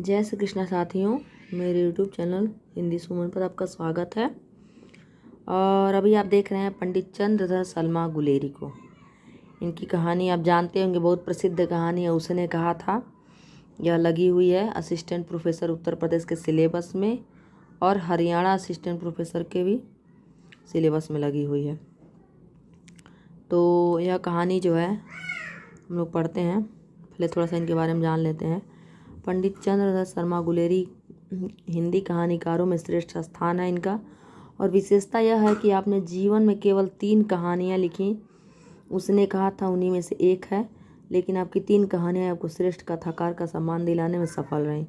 जय श्री कृष्णा साथियों, मेरे यूट्यूब चैनल हिंदी सुमन पर आपका स्वागत है। और अभी आप देख रहे हैं पंडित चंद्रधर शर्मा गुलेरी को। इनकी कहानी आप जानते होंगे, बहुत प्रसिद्ध कहानी है। उसने कहा था, यह लगी हुई है असिस्टेंट प्रोफेसर उत्तर प्रदेश के सिलेबस में और हरियाणा असिस्टेंट प्रोफेसर के भी सिलेबस में लगी हुई है। तो यह कहानी जो है हम लोग पढ़ते हैं। पहले थोड़ा सा इनके बारे में जान लेते हैं। पंडित चंद्रधर शर्मा गुलेरी हिंदी कहानीकारों में श्रेष्ठ स्थान है इनका। और विशेषता यह है कि आपने जीवन में केवल 3 कहानियाँ लिखी। उसने कहा था उन्हीं में से एक है, लेकिन आपकी 3 कहानियाँ आपको श्रेष्ठ कथाकार का सम्मान दिलाने में सफल रहीं।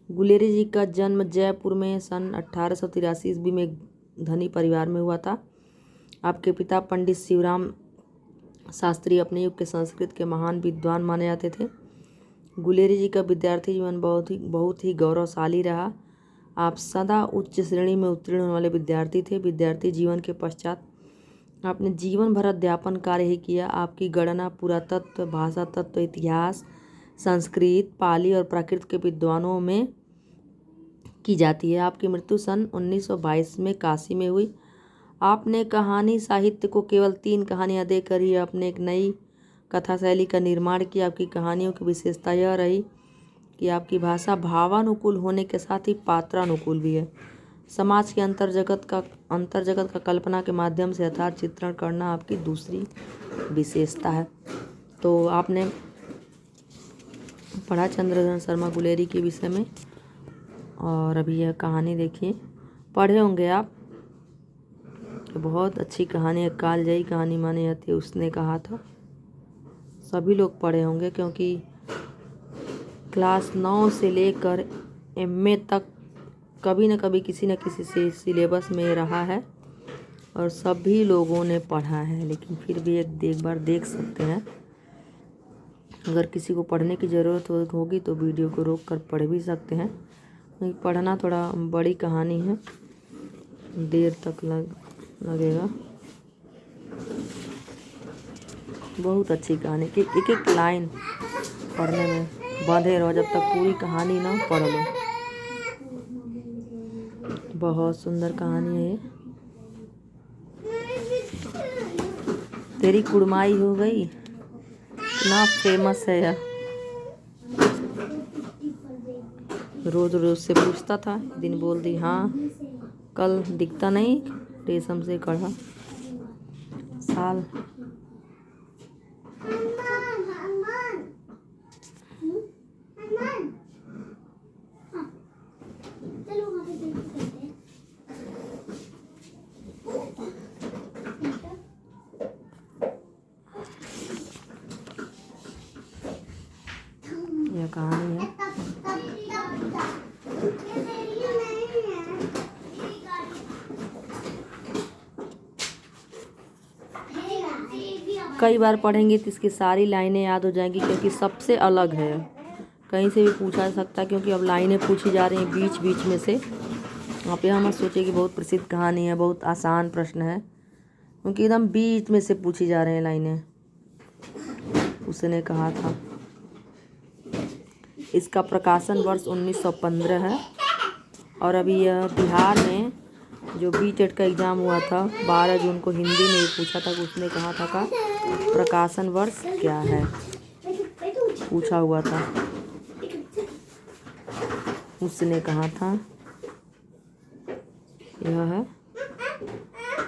गुलेरी जी का जन्म जयपुर में सन 1883 ईस्वी में एक धनी परिवार में हुआ था। आपके पिता पंडित शिवराम शास्त्री अपने युग के संस्कृत के महान विद्वान माने जाते थे। गुलेरी जी का विद्यार्थी जीवन बहुत ही गौरवशाली रहा। आप सदा उच्च श्रेणी में उत्तीर्ण होने वाले विद्यार्थी थे। विद्यार्थी जीवन के पश्चात आपने जीवन भर अध्यापन कार्य ही किया। आपकी गणना पुरातत्व, भाषा तत्व, इतिहास, संस्कृत, पाली और प्राकृत के विद्वानों में की जाती है। आपकी मृत्यु सन 1922 में काशी में हुई। आपने कहानी साहित्य को केवल 3 कहानियाँ देकर ही आपने एक नई कथा शैली का निर्माण किया। आपकी कहानियों की विशेषता यह रही कि आपकी भाषा भावानुकूल होने के साथ ही पात्रानुकूल भी है। समाज के अंतर्जगत का कल्पना के माध्यम से यथार्थ चित्रण करना आपकी दूसरी विशेषता है। तो आपने पढ़ा चंद्रधर शर्मा गुलेरी के विषय में, और अभी यह कहानी देखिए। पढ़े होंगे आप, बहुत अच्छी कहानी है, कालजयी कहानी मानी जाती है। उसने कहा था, सभी लोग पढ़े होंगे क्योंकि क्लास 9 से लेकर MA तक कभी न कभी किसी न किसी से सिलेबस में रहा है और सभी लोगों ने पढ़ा है। लेकिन फिर भी एक बार देख सकते हैं। अगर किसी को पढ़ने की ज़रूरत होगी तो वीडियो को रोक कर पढ़ भी सकते हैं, क्योंकि पढ़ना थोड़ा बड़ी कहानी है, देर तक लगेगा। बहुत अच्छी कहानी कि एक एक लाइन पढ़ने में बंधे रहो जब तक पूरी कहानी ना पढ़ लो। बहुत सुंदर कहानी है ये। तेरी कुड़माई हो गई, इतना फेमस है यह। रोज रोज से पूछता था, एक दिन बोल दी, हाँ कल दिखता नहीं रेशम से कढ़ा साल। यह कहानी है। कई बार पढ़ेंगे तो इसकी सारी लाइनें याद हो जाएंगी, क्योंकि सबसे अलग है। कहीं से भी पूछा जा सकता है, क्योंकि अब लाइनें पूछी जा रही हैं बीच बीच में से। आप यहाँ मत सोचिए कि बहुत प्रसिद्ध कहानी है, बहुत आसान प्रश्न है, क्योंकि एकदम बीच में से पूछी जा रही हैं लाइनें। उसने कहा था। इसका प्रकाशन वर्ष 1915 है। और अभी यह बिहार में जो BTET का एग्ज़ाम हुआ था 12 जून को, हिंदी में पूछा था कि उसने कहा था का प्रकाशन वर्ष क्या है, पूछा हुआ था। उसने कहा था, यह है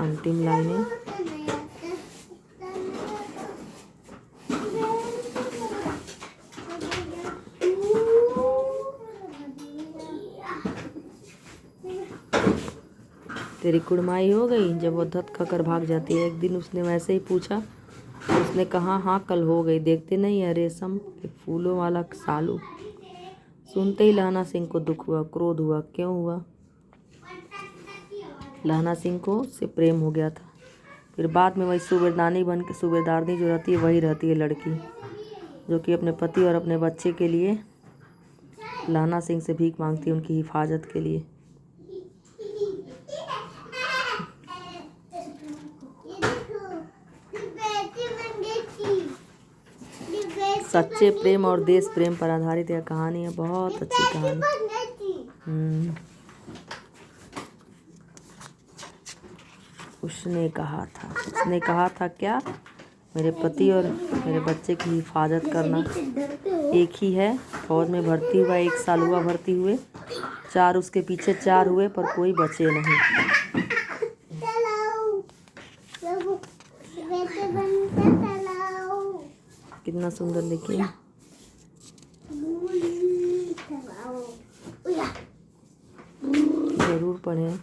अंतिम लाइनें। तेरी कुड़माई हो गई, जब वो धत खाकर भाग जाती है। एक दिन उसने वैसे ही पूछा, उसने कहा, हाँ कल हो गई, देखते नहीं है रेशम के फूलों वाला सालू। सुनते ही लहना सिंह को दुख हुआ, क्रोध हुआ। क्यों हुआ? लहना सिंह को से प्रेम हो गया था। फिर बाद में वही सूबेदारनी जो रहती है वही रहती है लड़की, जो कि अपने पति और अपने बच्चे के लिए लहना सिंह से भीख मांगती है, उनकी हिफाजत के लिए। सच्चे प्रेम और देश प्रेम पर आधारित यह कहानी है। बहुत अच्छी कहानी। उसने कहा था क्या, मेरे पति और मेरे बच्चे की हिफाजत करना एक ही है। फौज में भर्ती हुआ, 1 साल हुआ भर्ती हुए, 4 उसके पीछे 4 हुए पर कोई बचे नहीं। कितना सुंदर, देखिए। जरूर पढ़ें।